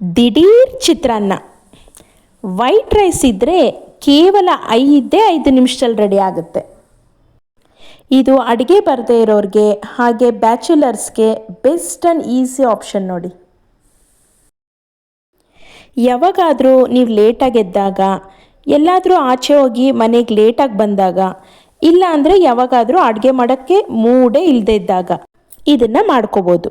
ದಿಢೀರ್ ಚಿತ್ರಾನ್ನ. White rice ಇದ್ದರೆ ಕೇವಲ 5 ನಿಮಿಷದಲ್ಲಿ ರೆಡಿ ಆಗುತ್ತೆ. ಇದು ಅಡುಗೆ ಬರದೇ ಇರೋರಿಗೆ ಹಾಗೆ ಬ್ಯಾಚುಲರ್ಸ್ಗೆ ಬೆಸ್ಟ್ ಆ್ಯಂಡ್ ಈಸಿ ಆಪ್ಷನ್ ನೋಡಿ. ಯಾವಾಗಾದರೂ ನೀವು ಲೇಟಾಗಿ ಎದ್ದಾಗ, ಎಲ್ಲಾದರೂ ಆಚೆ ಹೋಗಿ ಮನೆಗೆ ಲೇಟಾಗಿ ಬಂದಾಗ, ಇಲ್ಲ ಅಂದರೆ ಯಾವಾಗಾದರೂ ಅಡುಗೆ ಮಾಡೋಕ್ಕೆ ಮೂಡೇ ಇಲ್ಲದೇ ಇದ್ದಾಗ ಇದನ್ನು ಮಾಡ್ಕೋಬೋದು.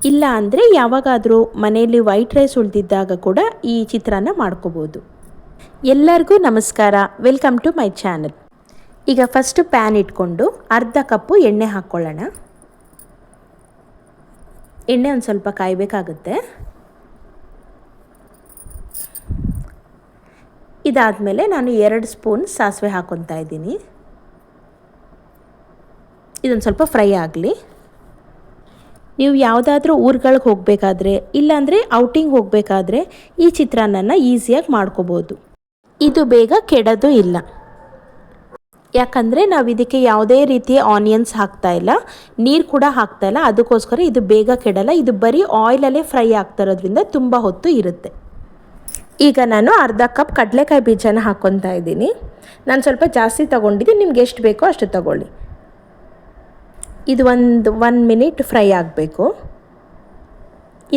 ಇಲ್ಲ ಅಂದರೆ ಯಾವಾಗಾದರೂ ಮನೆಯಲ್ಲಿ ವೈಟ್ ರೈಸ್ ಉಳಿದಿದ್ದಾಗ ಕೂಡ ಈ ಚಿತ್ರಾನ್ನ ಮಾಡ್ಕೋಬೋದು. ಎಲ್ಲರಿಗೂ ನಮಸ್ಕಾರ, ವೆಲ್ಕಮ್ ಟು ಮೈ ಚಾನಲ್. ಈಗ ಫಸ್ಟು ಪ್ಯಾನ್ ಇಟ್ಕೊಂಡು ಅರ್ಧ ಕಪ್ಪು ಎಣ್ಣೆ ಹಾಕ್ಕೊಳ್ಳೋಣ. ಎಣ್ಣೆ ಒಂದು ಸ್ವಲ್ಪ ಕಾಯಬೇಕಾಗುತ್ತೆ. ಇದಾದಮೇಲೆ ನಾನು 2 ಸ್ಪೂನ್ ಸಾಸಿವೆ ಹಾಕ್ಕೊತಾ ಇದ್ದೀನಿ. ಇದೊಂದು ಸ್ವಲ್ಪ ಫ್ರೈ ಆಗಲಿ. ನೀವು ಯಾವುದಾದ್ರೂ ಊರುಗಳಿಗೆ ಹೋಗಬೇಕಾದ್ರೆ, ಇಲ್ಲಾಂದರೆ ಔಟಿಂಗ್ ಹೋಗಬೇಕಾದ್ರೆ ಈ ಚಿತ್ರಾನ್ನನ ಈಸಿಯಾಗಿ ಮಾಡ್ಕೋಬೋದು. ಇದು ಬೇಗ ಕೆಡೋದು ಇಲ್ಲ, ಯಾಕಂದರೆ ನಾವು ಇದಕ್ಕೆ ಯಾವುದೇ ರೀತಿಯ ಆನಿಯನ್ಸ್ ಹಾಕ್ತಾಯಿಲ್ಲ, ನೀರು ಕೂಡ ಹಾಕ್ತಾಯಿಲ್ಲ. ಅದಕ್ಕೋಸ್ಕರ ಇದು ಬೇಗ ಕೆಡಲ್ಲ. ಇದು ಬರೀ ಆಯಿಲಲ್ಲೇ ಫ್ರೈ ಆಗ್ತಾ ಇರೋದ್ರಿಂದ ತುಂಬ ಹೊತ್ತು ಇರುತ್ತೆ. ಈಗ ನಾನು ಅರ್ಧ ಕಪ್ ಕಡಲೆಕಾಯಿ ಬೀಜನ ಹಾಕ್ಕೊತಾ ಇದ್ದೀನಿ. ನಾನು ಸ್ವಲ್ಪ ಜಾಸ್ತಿ ತೊಗೊಂಡಿದ್ದೀನಿ, ನಿಮ್ಗೆ ಎಷ್ಟು ಬೇಕೋ ಅಷ್ಟು ತೊಗೊಳ್ಳಿ. ಇದು 1 ಮಿನಿಟ್ ಫ್ರೈ ಆಗಬೇಕು.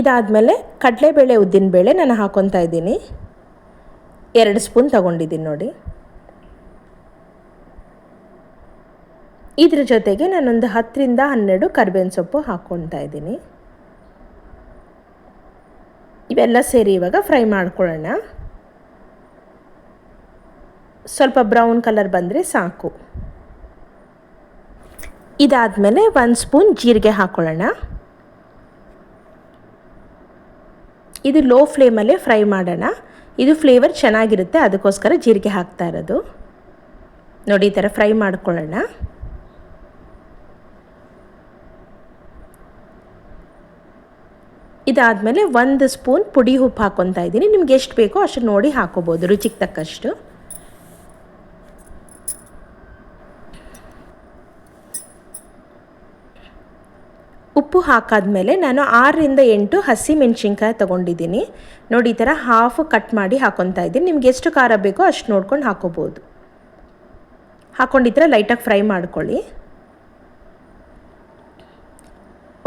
ಇದಾದಮೇಲೆ ಕಡಲೆಬೇಳೆ ಉದ್ದಿನಬೇಳೆ ನಾನು ಹಾಕ್ಕೊತಾ ಇದ್ದೀನಿ. 2 ಸ್ಪೂನ್ ತೊಗೊಂಡಿದ್ದೀನಿ ನೋಡಿ. ಇದ್ರ ಜೊತೆಗೆ ನಾನೊಂದು 10ರಿಂದ 12 ಕರಿಬೇವಿನ ಸೊಪ್ಪು ಹಾಕ್ಕೊತಾ ಇದ್ದೀನಿ. ಇವೆಲ್ಲ ಸೇರಿ ಇವಾಗ ಫ್ರೈ ಮಾಡ್ಕೊಳ್ಳೋಣ. ಸ್ವಲ್ಪ ಬ್ರೌನ್ ಕಲರ್ ಬಂದರೆ ಸಾಕು. ಇದಾದಮೇಲೆ 1 ಸ್ಪೂನ್ ಜೀರಿಗೆ ಹಾಕ್ಕೊಳ್ಳೋಣ. ಇದು ಲೋ ಫ್ಲೇಮಲ್ಲೇ ಫ್ರೈ ಮಾಡೋಣ. ಇದು ಫ್ಲೇವರ್ ಚೆನ್ನಾಗಿರುತ್ತೆ, ಅದಕ್ಕೋಸ್ಕರ ಜೀರಿಗೆ ಹಾಕ್ತಾ ಇರೋದು. ನೋಡಿ, ಈ ಥರ ಫ್ರೈ ಮಾಡ್ಕೊಳ್ಳೋಣ. ಇದಾದಮೇಲೆ 1 ಸ್ಪೂನ್ ಪುಡಿ ಉಪ್ಪು ಹಾಕ್ಕೊತಾ ಇದ್ದೀನಿ. ನಿಮ್ಗೆ ಎಷ್ಟು ಬೇಕೋ ಅಷ್ಟು ನೋಡಿ ಹಾಕ್ಕೋಬೋದು, ರುಚಿಗೆ ತಕ್ಕಷ್ಟು. ಉಪ್ಪು ಹಾಕಾದ್ಮೇಲೆ ನಾನು 6ರಿಂದ 8 ಹಸಿ ಮೆಣಸಿನ್ಕಾಯಿ ತೊಗೊಂಡಿದ್ದೀನಿ. ನೋಡಿ, ಈ ಥರ ಹಾಫ್ ಕಟ್ ಮಾಡಿ ಹಾಕ್ಕೊತಾ ಇದ್ದೀನಿ. ನಿಮ್ಗೆ ಎಷ್ಟು ಖಾರ ಬೇಕೋ ಅಷ್ಟು ನೋಡ್ಕೊಂಡು ಹಾಕ್ಕೋಬೋದು. ಹಾಕ್ಕೊಂಡು ಈ ಥರ ಲೈಟಾಗಿ ಫ್ರೈ ಮಾಡ್ಕೊಳ್ಳಿ.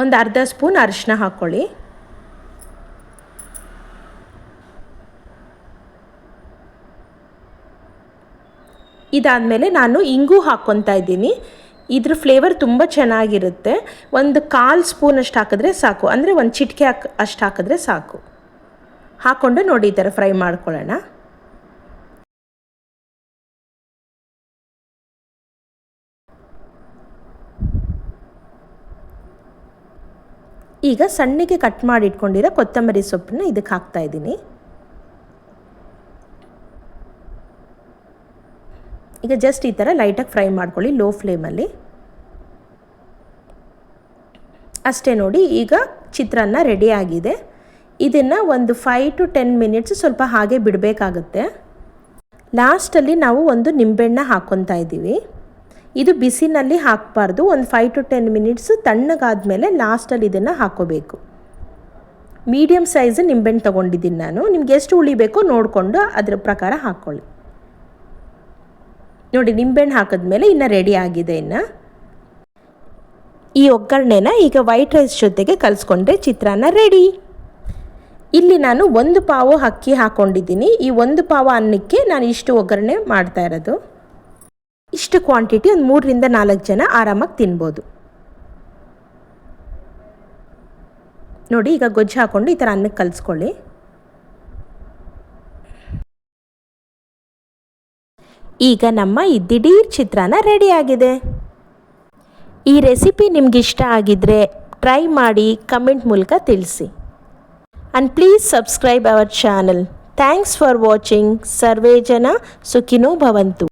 ಒಂದು ಅರ್ಧ ಸ್ಪೂನ್ ಅರಿಶಿನ ಹಾಕ್ಕೊಳ್ಳಿ. ಇದಾದಮೇಲೆ ನಾನು ಇಂಗು ಹಾಕ್ಕೊತಾ ಇದ್ದೀನಿ. ಇದ್ರ ಫ್ಲೇವರ್ ತುಂಬ ಚೆನ್ನಾಗಿರುತ್ತೆ. ಒಂದು 1/4 ಸ್ಪೂನ್ ಅಷ್ಟು ಹಾಕಿದ್ರೆ ಸಾಕು, ಅಂದರೆ ಒಂದು ಚಿಟಿಕೆ ಅಷ್ಟು ಹಾಕಿದ್ರೆ ಸಾಕು. ಹಾಕ್ಕೊಂಡು ನೋಡಿ, ಈ ಥರ ಫ್ರೈ ಮಾಡ್ಕೊಳ್ಳೋಣ. ಈಗ ಸಣ್ಣಗೆ ಕಟ್ ಮಾಡಿ ಇಟ್ಕೊಂಡಿರೋ ಕೊತ್ತಂಬರಿ ಸೊಪ್ಪನ್ನ ಇದಕ್ಕೆ ಹಾಕ್ತಾ ಇದ್ದೀನಿ. ಈಗ ಜಸ್ಟ್ ಈ ಥರ ಲೈಟಾಗಿ ಫ್ರೈ ಮಾಡ್ಕೊಳ್ಳಿ, ಲೋ ಫ್ಲೇಮಲ್ಲಿ ಅಷ್ಟೇ. ನೋಡಿ, ಈಗ ಚಿತ್ರಾನ್ನ ರೆಡಿ ಆಗಿದೆ. ಇದನ್ನು ಒಂದು 5 to 10 ಮಿನಿಟ್ಸ್ ಸ್ವಲ್ಪ ಹಾಗೆ ಬಿಡಬೇಕಾಗುತ್ತೆ. ಲಾಸ್ಟಲ್ಲಿ ನಾವು ಒಂದು ನಿಂಬೆಹಣ್ಣು ಹಾಕ್ಕೊತಾ ಇದ್ದೀವಿ. ಇದು ಬಿಸಿನಲ್ಲಿ ಹಾಕಬಾರ್ದು. ಒಂದು 5 to 10 ಮಿನಿಟ್ಸ್ ತಣ್ಣಗಾದ್ಮೇಲೆ ಲಾಸ್ಟಲ್ಲಿ ಇದನ್ನು ಹಾಕ್ಕೋಬೇಕು. ಮೀಡಿಯಮ್ ಸೈಜ್ ನಿಂಬೆಹಣ್ಣು ತೊಗೊಂಡಿದ್ದೀನಿ ನಾನು. ನಿಮ್ಗೆ ಎಷ್ಟು ಉಳಿಬೇಕೋ ನೋಡಿಕೊಂಡು ಅದ್ರ ಪ್ರಕಾರ ಹಾಕ್ಕೊಳ್ಳಿ. ನೋಡಿ, ನಿಂಬೆಹಣ್ಣು ಹಾಕಿದ್ಮೇಲೆ ಇನ್ನು ರೆಡಿ ಆಗಿದೆ. ಇನ್ನು ಈ ಒಗ್ಗರಣೆನ ಈಗ ವೈಟ್ ರೈಸ್ ಜೊತೆಗೆ ಕಲಿಸ್ಕೊಂಡ್ರೆ ಚಿತ್ರಾನ್ನ ರೆಡಿ. ಇಲ್ಲಿ ನಾನು 1 ಪಾವು ಅಕ್ಕಿ ಹಾಕ್ಕೊಂಡಿದ್ದೀನಿ. ಈ 1 ಪಾವು ಅನ್ನಕ್ಕೆ ನಾನು ಇಷ್ಟು ಒಗ್ಗರಣೆ ಮಾಡ್ತಾ ಇರೋದು. ಇಷ್ಟು ಕ್ವಾಂಟಿಟಿ ಒಂದು 3ರಿಂದ 4 ಜನ ಆರಾಮಾಗಿ ತಿನ್ಬೋದು. ನೋಡಿ, ಈಗ ಗೊಜ್ಜು ಹಾಕ್ಕೊಂಡು ಈ ಥರ ಅನ್ನಕ್ಕೆ ಕಲಿಸ್ಕೊಳ್ಳಿ. ಈಗ ನಮ್ಮ ಈ ದಿಢೀರ್ ಚಿತ್ರಾನ್ನ ರೆಡಿಯಾಗಿದೆ. ಈ ರೆಸಿಪಿ ನಿಮ್ಗೆ ಇಷ್ಟ ಆಗಿದ್ದರೆ ಟ್ರೈ ಮಾಡಿ, ಕಮೆಂಟ್ ಮೂಲಕ ತಿಳಿಸಿ. And please subscribe our channel. Thanks for watching. ಸರ್ವೇ ಜನ ಸುಖಿನೋ ಭವಂತು.